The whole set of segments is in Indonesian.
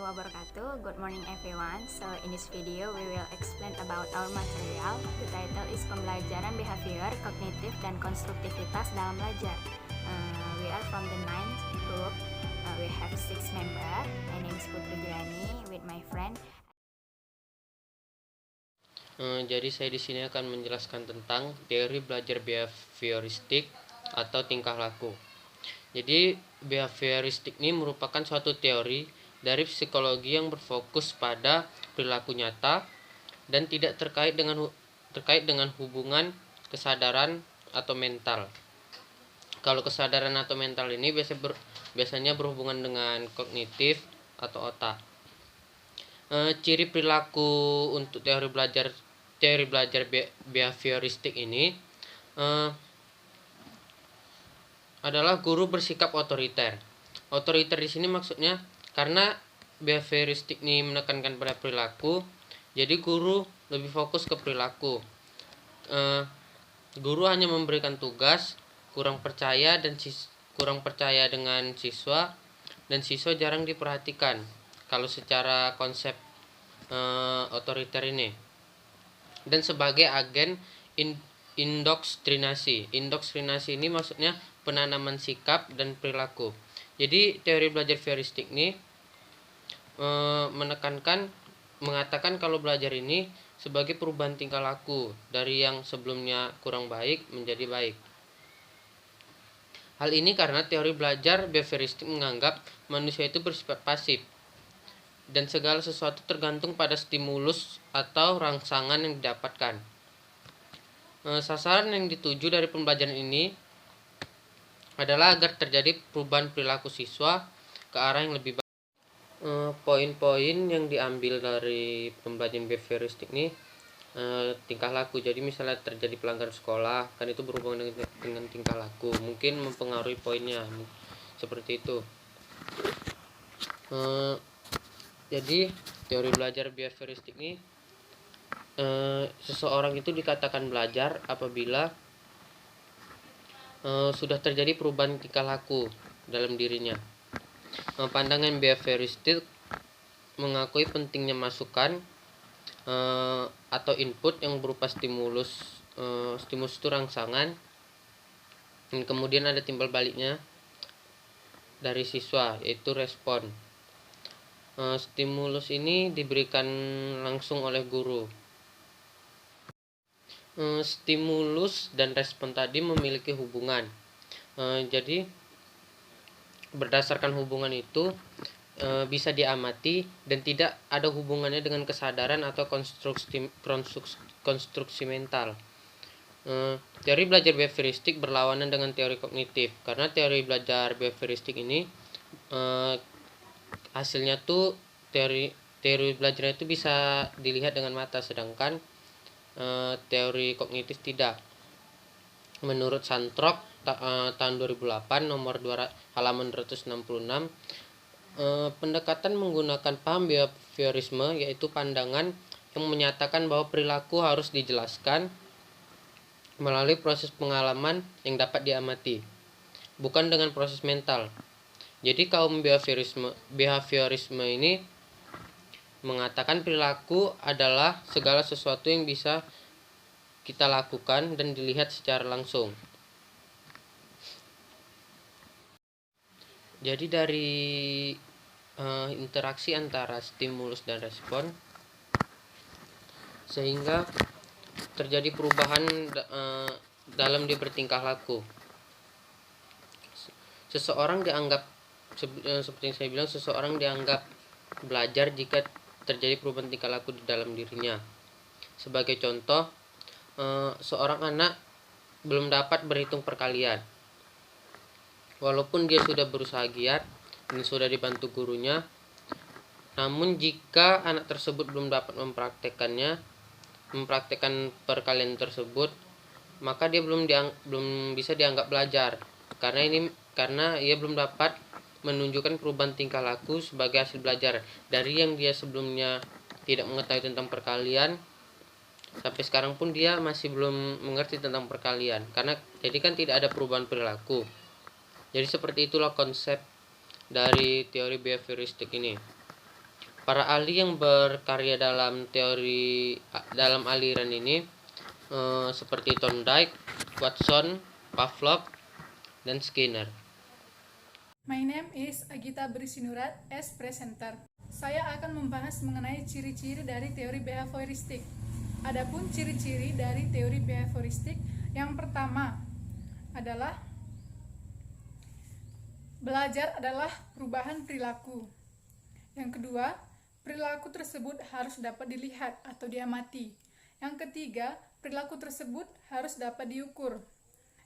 wabarakatuh. Good morning everyone. So in this video we will explain about our material. The title is Pembelajaran Behavior, Kognitif dan Konstruktivitas dalam Belajar. We are from the 9th group. We have 6 members. My name is Putri Jani with my friend. Jadi saya di sini akan menjelaskan tentang teori belajar behavioristik atau tingkah laku. Jadi behavioristik ini merupakan suatu teori dari psikologi yang berfokus pada perilaku nyata dan tidak terkait dengan hubungan kesadaran atau mental. Kalau kesadaran atau mental ini biasanya berhubungan dengan kognitif atau otak. Ciri perilaku untuk teori belajar behavioristik ini adalah guru bersikap otoriter. Otoriter di sini maksudnya karena behavioristik ini menekankan pada perilaku, jadi guru lebih fokus ke perilaku. Guru hanya memberikan tugas, kurang percaya dengan siswa, dan siswa jarang diperhatikan. Kalau secara konsep otoriter ini, dan sebagai agen indoktrinasi. Indoktrinasi ini maksudnya penanaman sikap dan perilaku. Jadi teori belajar behavioristik ini mengatakan kalau belajar ini sebagai perubahan tingkah laku dari yang sebelumnya kurang baik menjadi baik. Hal ini karena teori belajar behavioristik menganggap manusia itu bersifat pasif dan segala sesuatu tergantung pada stimulus atau rangsangan yang didapatkan. Sasaran yang dituju dari pembelajaran ini adalah agar terjadi perubahan perilaku siswa ke arah yang lebih baik. Poin-poin yang diambil dari pembelajaran behavioristik ini tingkah laku. Jadi misalnya terjadi pelanggaran sekolah, kan itu berhubungan dengan tingkah laku, mungkin mempengaruhi poinnya seperti itu. Jadi teori belajar behavioristik ini seseorang itu dikatakan belajar apabila sudah terjadi perubahan tingkah laku dalam dirinya. Pandangan behavioristik mengakui pentingnya masukan atau input yang berupa stimulus itu rangsangan, dan kemudian ada timbal baliknya dari siswa, yaitu respon. Stimulus ini diberikan langsung oleh guru. Stimulus dan respon tadi memiliki hubungan. Jadi berdasarkan hubungan itu bisa diamati dan tidak ada hubungannya dengan kesadaran atau konstruksi mental. Teori belajar behavioristik berlawanan dengan teori kognitif, karena teori belajar behavioristik ini hasilnya tuh teori belajarnya itu bisa dilihat dengan mata, sedangkan teori kognitif tidak. Menurut Santrok tahun 2008 nomor 2 halaman 266, pendekatan menggunakan paham behaviorisme yaitu pandangan yang menyatakan bahwa perilaku harus dijelaskan melalui proses pengalaman yang dapat diamati, bukan dengan proses mental. Jadi kaum behaviorisme ini mengatakan perilaku adalah segala sesuatu yang bisa kita lakukan dan dilihat secara langsung. Jadi dari interaksi antara stimulus dan respon, sehingga terjadi perubahan dalam dia bertingkah laku. Seseorang dianggap, seperti yang saya bilang, seseorang dianggap belajar jika terjadi perubahan tingkah laku di dalam dirinya. Sebagai contoh, seorang anak belum dapat berhitung perkalian, walaupun dia sudah berusaha giat dan sudah dibantu gurunya. Namun jika anak tersebut belum dapat mempraktekkan perkalian tersebut, maka dia belum bisa dianggap belajar, karena ia belum dapat menunjukkan perubahan tingkah laku sebagai hasil belajar dari yang dia sebelumnya tidak mengetahui tentang perkalian. Sampai sekarang pun dia masih belum mengerti tentang perkalian, karena jadi kan tidak ada perubahan perilaku. Jadi seperti itulah konsep dari teori behavioristik ini. Para ahli yang berkarya dalam aliran ini seperti Thorndike, Watson, Pavlov, dan Skinner. My name is Agita Berisinurat as presenter. Saya akan membahas mengenai ciri-ciri dari teori behavioristik. Adapun ciri-ciri dari teori behavioristik, yang pertama adalah belajar adalah perubahan perilaku. Yang kedua, perilaku tersebut harus dapat dilihat atau diamati. Yang ketiga, perilaku tersebut harus dapat diukur.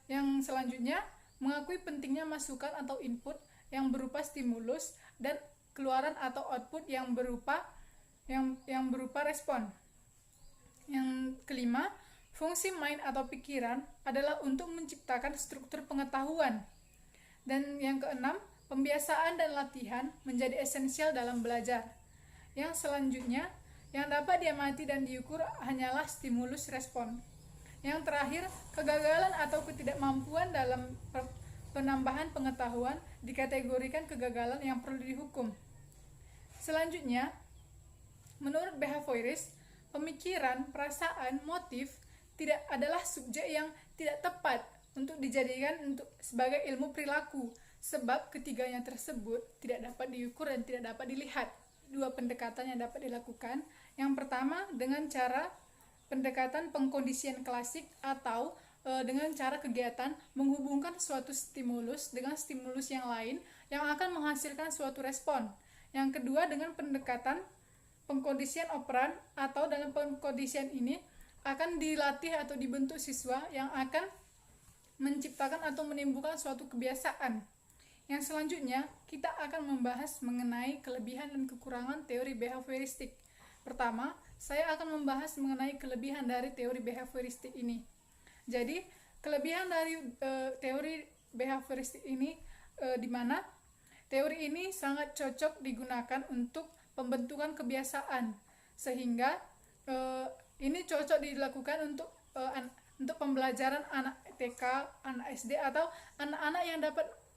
Yang selanjutnya, mengakui pentingnya masukan atau input yang berupa stimulus dan keluaran atau output yang berupa respon. Yang kelima, fungsi mind atau pikiran adalah untuk menciptakan struktur pengetahuan. Dan yang keenam, pembiasaan dan latihan menjadi esensial dalam belajar. Yang selanjutnya, yang dapat diamati dan diukur hanyalah stimulus respon. Yang terakhir, kegagalan atau ketidakmampuan dalam penambahan pengetahuan dikategorikan kegagalan yang perlu dihukum. Selanjutnya, menurut behavioris, pemikiran, perasaan, motif tidak adalah subjek yang tidak tepat untuk dijadikan sebagai ilmu perilaku, sebab ketiganya tersebut tidak dapat diukur dan tidak dapat dilihat. Dua pendekatan yang dapat dilakukan. Yang pertama dengan cara pendekatan pengkondisian klasik atau dengan cara kegiatan menghubungkan suatu stimulus dengan stimulus yang lain yang akan menghasilkan suatu respon. Yang kedua dengan pendekatan pengkondisian operan, atau dalam pengkondisian ini akan dilatih atau dibentuk siswa yang akan menciptakan atau menimbulkan suatu kebiasaan. Yang selanjutnya, kita akan membahas mengenai kelebihan dan kekurangan teori behavioristik. Pertama, saya akan membahas mengenai kelebihan dari teori behavioristik ini. Jadi, kelebihan dari teori behavioristik ini di mana teori ini sangat cocok digunakan untuk pembentukan kebiasaan, sehingga ini cocok dilakukan untuk pembelajaran anak TK, anak SD, atau anak-anak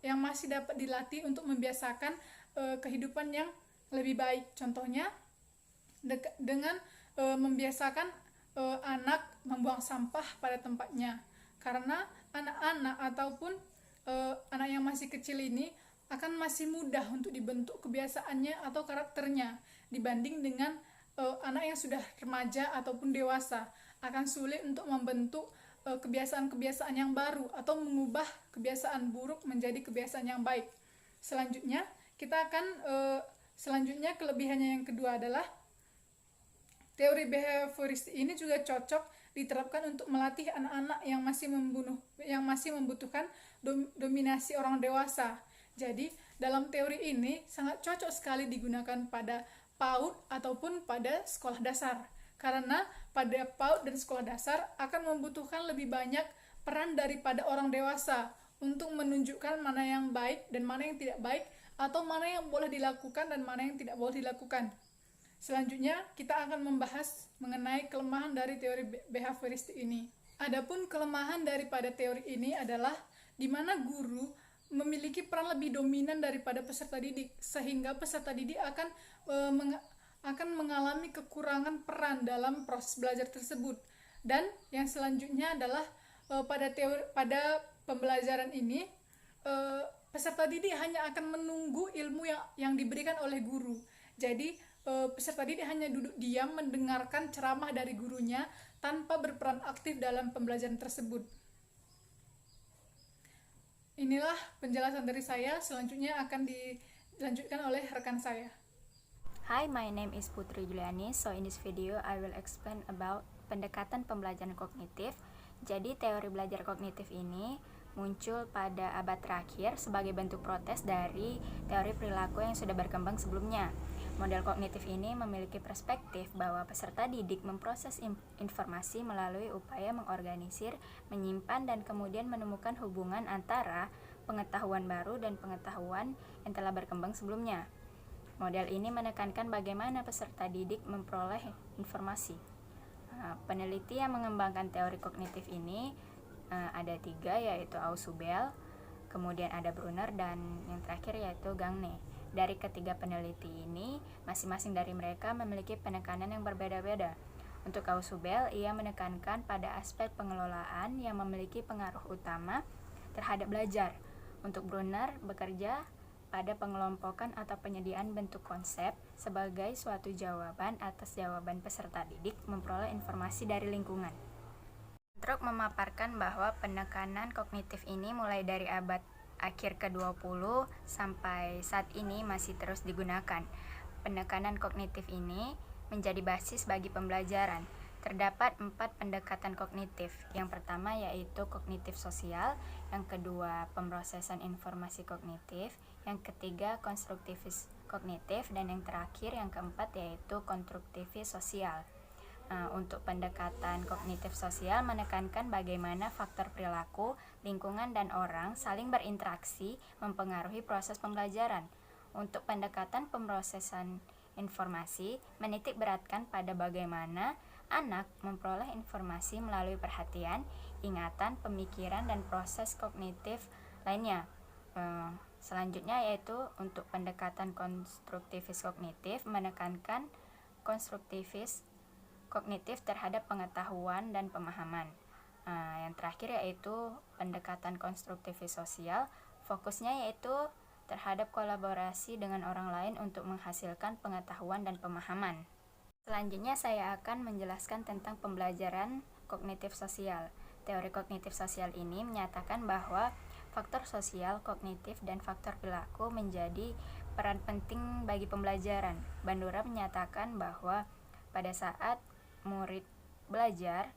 yang masih dapat dilatih untuk membiasakan kehidupan yang lebih baik. Contohnya dengan membiasakan anak membuang sampah pada tempatnya, karena anak-anak ataupun anak yang masih kecil ini akan masih mudah untuk dibentuk kebiasaannya atau karakternya dibanding dengan anak yang sudah remaja ataupun dewasa. Akan sulit untuk membentuk kebiasaan-kebiasaan yang baru atau mengubah kebiasaan buruk menjadi kebiasaan yang baik. Selanjutnya, kelebihannya yang kedua adalah teori behavioristik ini juga cocok diterapkan untuk melatih anak-anak yang masih membutuhkan dominasi orang dewasa. Jadi, dalam teori ini sangat cocok sekali digunakan pada PAUD ataupun pada sekolah dasar. Karena pada PAUD dan sekolah dasar akan membutuhkan lebih banyak peran daripada orang dewasa untuk menunjukkan mana yang baik dan mana yang tidak baik, atau mana yang boleh dilakukan dan mana yang tidak boleh dilakukan. Selanjutnya, kita akan membahas mengenai kelemahan dari teori behavioristik ini. Adapun kelemahan daripada teori ini adalah di mana guru memiliki peran lebih dominan daripada peserta didik, sehingga peserta didik akan mengalami kekurangan peran dalam proses belajar tersebut. Dan yang selanjutnya adalah pada pembelajaran ini peserta didik hanya akan menunggu ilmu yang diberikan oleh guru. Jadi peserta didik hanya duduk diam mendengarkan ceramah dari gurunya tanpa berperan aktif dalam pembelajaran tersebut. Inilah penjelasan dari saya. Selanjutnya akan dilanjutkan oleh rekan saya. Hi, my name is Putri Juliani. So in this video, I will explain about pendekatan pembelajaran kognitif. Jadi teori belajar kognitif ini muncul pada abad terakhir sebagai bentuk protes dari teori perilaku yang sudah berkembang sebelumnya. Model kognitif ini memiliki perspektif bahwa peserta didik memproses informasi melalui upaya mengorganisir, menyimpan, dan kemudian menemukan hubungan antara pengetahuan baru dan pengetahuan yang telah berkembang sebelumnya. Model ini menekankan bagaimana peserta didik memperoleh informasi. Peneliti yang mengembangkan teori kognitif ini ada 3, yaitu Ausubel, kemudian ada Brunner, dan yang terakhir yaitu Gagne. Dari ketiga peneliti ini, masing-masing dari mereka memiliki penekanan yang berbeda-beda. Untuk Ausubel, ia menekankan pada aspek pengelolaan yang memiliki pengaruh utama terhadap belajar. Untuk Brunner, bekerja pada pengelompokan atau penyediaan bentuk konsep sebagai suatu jawaban atas jawaban peserta didik memperoleh informasi dari lingkungan. Truk memaparkan bahwa penekanan kognitif ini mulai dari abad akhir ke-20 sampai saat ini masih terus digunakan. Penekanan kognitif ini menjadi basis bagi pembelajaran. Terdapat 4 pendekatan kognitif. Yang pertama yaitu kognitif sosial, yang kedua pemrosesan informasi kognitif, yang ketiga konstruktivis kognitif, dan yang terakhir yang keempat yaitu konstruktivis sosial. Untuk pendekatan kognitif sosial menekankan bagaimana faktor perilaku, lingkungan, dan orang saling berinteraksi mempengaruhi proses pembelajaran. Untuk pendekatan pemrosesan informasi menitik beratkan pada bagaimana anak memperoleh informasi melalui perhatian, ingatan, pemikiran, dan proses kognitif lainnya. Selanjutnya yaitu untuk pendekatan konstruktivis kognitif menekankan konstruktivis kognitif terhadap pengetahuan dan pemahaman. Yang terakhir yaitu pendekatan konstruktivis sosial, fokusnya yaitu terhadap kolaborasi dengan orang lain untuk menghasilkan pengetahuan dan pemahaman. Selanjutnya saya akan menjelaskan tentang pembelajaran kognitif sosial. Teori kognitif sosial ini menyatakan bahwa faktor sosial, kognitif, dan faktor perilaku menjadi peran penting bagi pembelajaran. Bandura menyatakan bahwa pada saat murid belajar,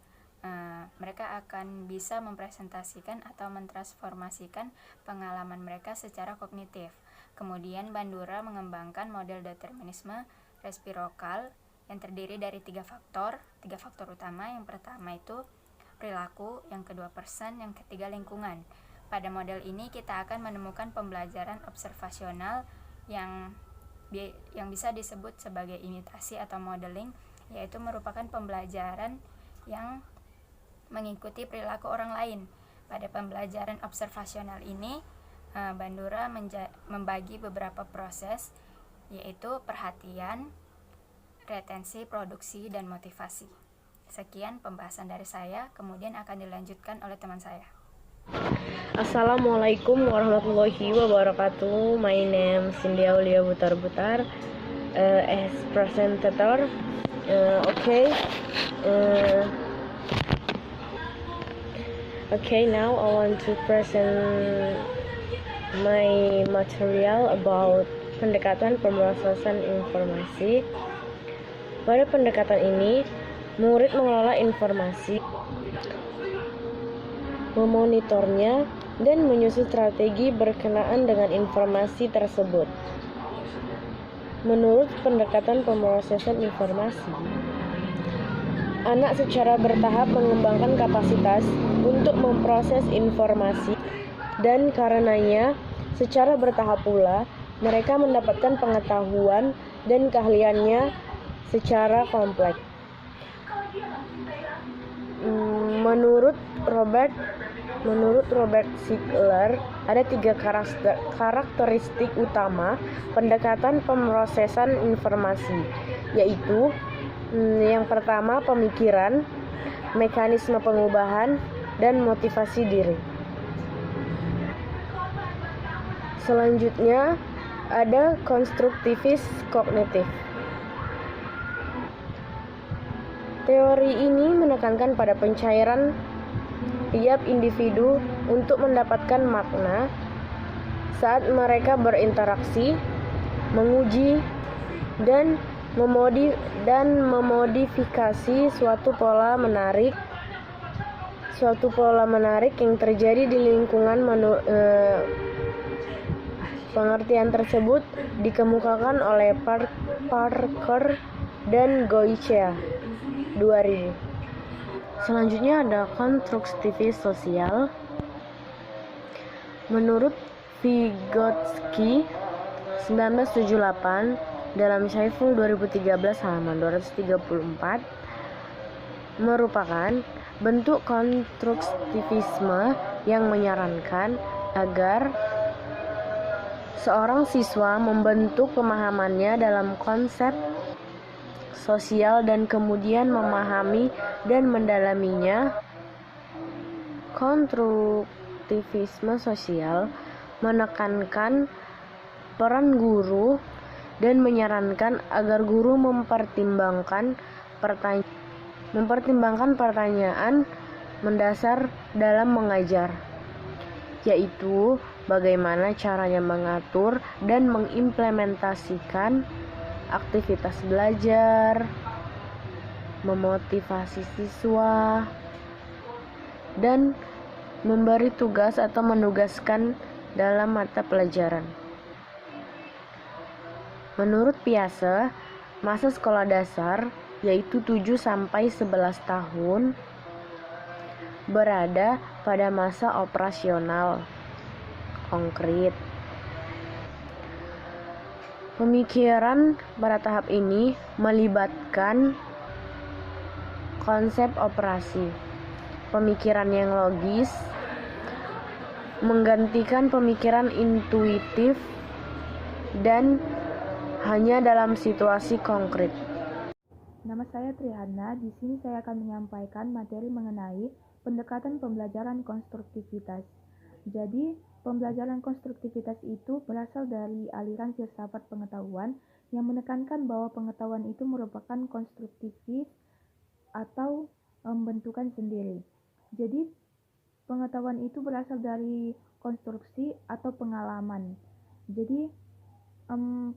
mereka akan bisa mempresentasikan atau mentransformasikan pengalaman mereka secara kognitif. Kemudian Bandura mengembangkan model determinisme resiprokal yang terdiri dari 3 faktor utama. Yang pertama itu perilaku, yang kedua person, yang ketiga lingkungan. Pada model ini kita akan menemukan pembelajaran observasional yang bisa disebut sebagai imitasi atau modeling, yaitu merupakan pembelajaran yang mengikuti perilaku orang lain. Pada pembelajaran observasional ini, Bandura membagi beberapa proses, yaitu perhatian, retensi, produksi, dan motivasi. Sekian pembahasan dari saya, kemudian akan dilanjutkan oleh teman saya. Assalamualaikum warahmatullahi wabarakatuh. My name is Cindy Aulia Butar-Butar as presenter. Okay, now I want to present my material about pendekatan pemrosesan informasi. Pada pendekatan ini, murid mengelola informasi, memonitornya, dan menyusun strategi berkenaan dengan informasi tersebut. Menurut pendekatan pemrosesan informasi, anak secara bertahap mengembangkan kapasitas untuk memproses informasi, dan karenanya secara bertahap pula mereka mendapatkan pengetahuan dan keahliannya secara kompleks. Menurut Robert Siegler, ada 3 karakteristik utama pendekatan pemrosesan informasi, yaitu yang pertama pemikiran, mekanisme pengubahan, dan motivasi diri. Selanjutnya ada konstruktivis kognitif. Teori ini menekankan pada pencairan tiap individu untuk mendapatkan makna saat mereka berinteraksi, menguji, dan memodifikasi suatu pola menarik yang terjadi di lingkungan. Pengertian tersebut dikemukakan oleh Parker dan Goichea 2000. Selanjutnya ada konstruktivis sosial. Menurut Vygotsky 1978 dalam Schaeffel 2013 halaman 234, merupakan bentuk konstruktivisme yang menyarankan agar seorang siswa membentuk pemahamannya dalam konsep sosial dan kemudian memahami dan mendalaminya. Konstruktivisme sosial menekankan peran guru dan menyarankan agar guru mempertimbangkan pertanyaan mendasar dalam mengajar, yaitu bagaimana caranya mengatur dan mengimplementasikan aktivitas belajar, memotivasi siswa, dan memberi tugas atau menugaskan dalam mata pelajaran. Menurut Piaget, masa sekolah dasar, yaitu 7-11 tahun, berada pada masa operasional konkret. Pemikiran pada tahap ini melibatkan konsep operasi, pemikiran yang logis, menggantikan pemikiran intuitif, dan hanya dalam situasi konkret. Nama saya Trihana. Di sini saya akan menyampaikan materi mengenai pendekatan pembelajaran konstruktivitas. Jadi, pembelajaran konstruktivitas itu berasal dari aliran filsafat pengetahuan yang menekankan bahwa pengetahuan itu merupakan konstruktivis atau bentukan sendiri. Jadi, pengetahuan itu berasal dari konstruksi atau pengalaman. Jadi,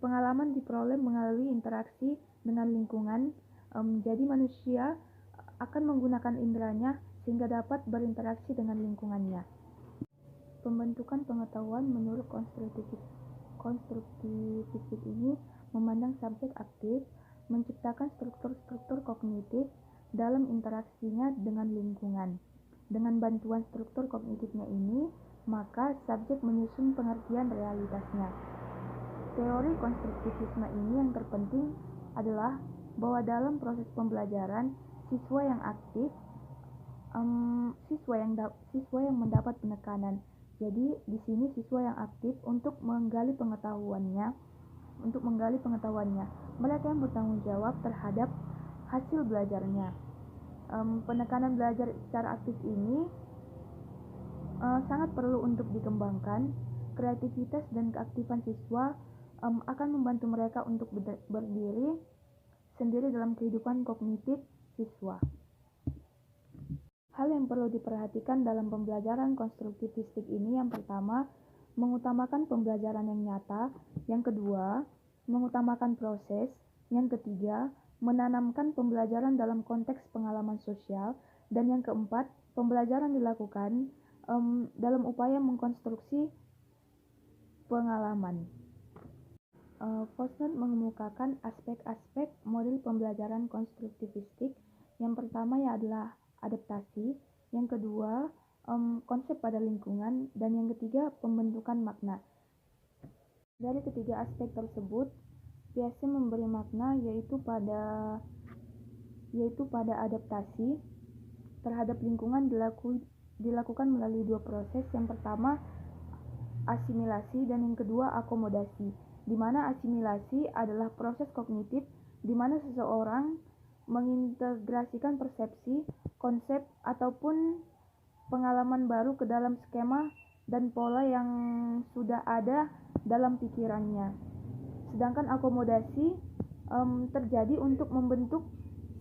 pengalaman diperoleh melalui interaksi dengan lingkungan. Jadi manusia akan menggunakan inderanya sehingga dapat berinteraksi dengan lingkungannya. Pembentukan pengetahuan menurut konstruktivistik ini memandang subjek aktif menciptakan struktur-struktur kognitif dalam interaksinya dengan lingkungan. Dengan bantuan struktur kognitifnya ini, maka subjek menyusun pengertian realitasnya. Teori konstruktivisme ini yang terpenting adalah bahwa dalam proses pembelajaran, siswa yang aktif, siswa yang mendapat penekanan. Jadi di sini siswa yang aktif untuk menggali pengetahuannya. Mereka yang bertanggung jawab terhadap hasil belajarnya. Penekanan belajar secara aktif ini sangat perlu untuk dikembangkan. Kreativitas dan keaktifan siswa akan membantu mereka untuk berdiri sendiri dalam kehidupan kognitif siswa. Hal yang perlu diperhatikan dalam pembelajaran konstruktivistik ini yang pertama, mengutamakan pembelajaran yang nyata, yang kedua, mengutamakan proses, yang ketiga, menanamkan pembelajaran dalam konteks pengalaman sosial, dan yang keempat, pembelajaran dilakukan dalam upaya mengkonstruksi pengalaman. Posner mengemukakan aspek-aspek model pembelajaran konstruktivistik. Yang pertama adalah adaptasi, yang kedua konsep pada lingkungan, dan yang ketiga pembentukan makna. Dari ketiga aspek tersebut, Piaget memberi makna yaitu pada adaptasi terhadap lingkungan dilakukan melalui dua proses. Yang pertama asimilasi dan yang kedua akomodasi, di mana asimilasi adalah proses kognitif di mana seseorang mengintegrasikan persepsi, konsep, ataupun pengalaman baru ke dalam skema dan pola yang sudah ada dalam pikirannya. Sedangkan akomodasi terjadi untuk membentuk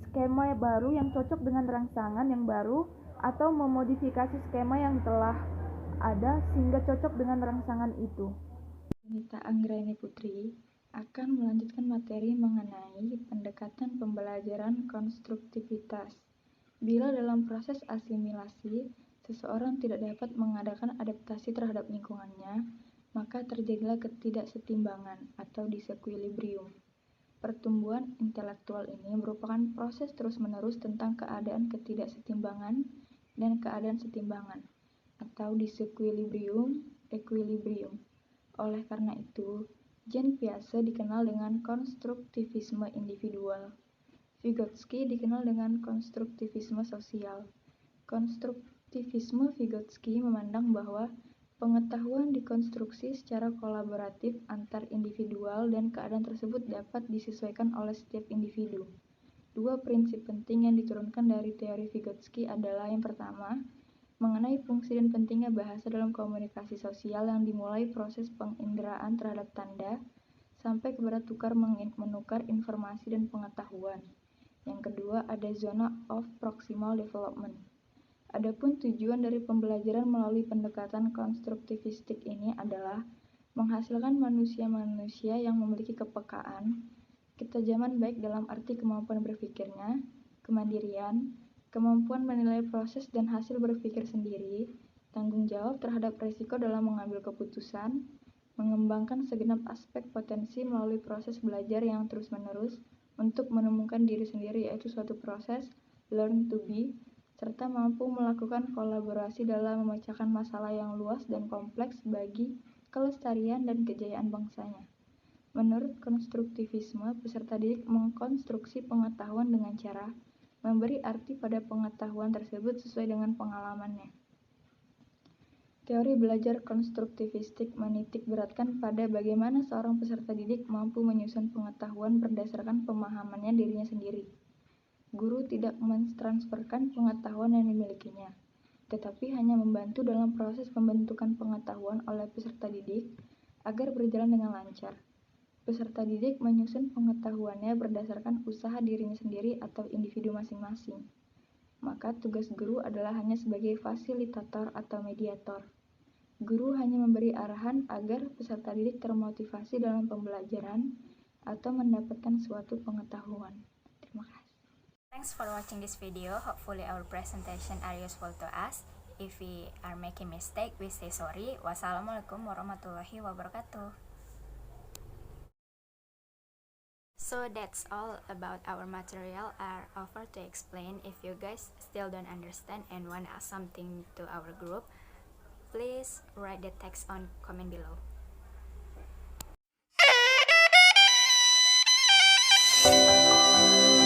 skema baru yang cocok dengan rangsangan yang baru atau memodifikasi skema yang telah ada sehingga cocok dengan rangsangan itu. Nita Anggraini Putri akan melanjutkan materi mengenai pendekatan pembelajaran konstruktivitas. Bila dalam proses asimilasi, seseorang tidak dapat mengadakan adaptasi terhadap lingkungannya, maka terjadilah ketidaksetimbangan atau disequilibrium. Pertumbuhan intelektual ini merupakan proses terus-menerus tentang keadaan ketidaksetimbangan dan keadaan setimbangan, atau disequilibrium, equilibrium. Oleh karena itu, Jean Piaget dikenal dengan konstruktivisme individual. Vygotsky dikenal dengan konstruktivisme sosial. Konstruktivisme Vygotsky memandang bahwa Pengetahuan dikonstruksi secara kolaboratif antar individual dan keadaan tersebut dapat disesuaikan oleh setiap individu. Dua prinsip penting yang diturunkan dari teori Vygotsky adalah yang pertama, mengenai fungsi dan pentingnya bahasa dalam komunikasi sosial yang dimulai proses penginderaan terhadap tanda sampai kepada menukar informasi dan pengetahuan. Yang kedua, ada zona of proximal development. Adapun tujuan dari pembelajaran melalui pendekatan konstruktivistik ini adalah menghasilkan manusia-manusia yang memiliki kepekaan, ketajaman baik dalam arti kemampuan berpikirnya, kemandirian, kemampuan menilai proses dan hasil berpikir sendiri, tanggung jawab terhadap risiko dalam mengambil keputusan, mengembangkan segenap aspek potensi melalui proses belajar yang terus-menerus untuk menemukan diri sendiri, yaitu suatu proses learn to be, serta mampu melakukan kolaborasi dalam memecahkan masalah yang luas dan kompleks bagi kelestarian dan kejayaan bangsanya. Menurut konstruktivisme, peserta didik mengkonstruksi pengetahuan dengan cara memberi arti pada pengetahuan tersebut sesuai dengan pengalamannya. Teori belajar konstruktivistik menitik beratkan pada bagaimana seorang peserta didik mampu menyusun pengetahuan berdasarkan pemahamannya dirinya sendiri. Guru tidak mentransferkan pengetahuan yang dimilikinya, tetapi hanya membantu dalam proses pembentukan pengetahuan oleh peserta didik agar berjalan dengan lancar. Peserta didik menyusun pengetahuannya berdasarkan usaha dirinya sendiri atau individu masing-masing. Maka tugas guru adalah hanya sebagai fasilitator atau mediator. Guru hanya memberi arahan agar peserta didik termotivasi dalam pembelajaran atau mendapatkan suatu pengetahuan. Terima kasih. Thanks for watching this video. Hopefully our presentation are useful to us. If we are making mistake, we say sorry. Wassalamualaikum warahmatullahi wabarakatuh. So that's all about our material are offer to explain. If you guys still don't understand and want to ask something to our group, please write the text on comment below.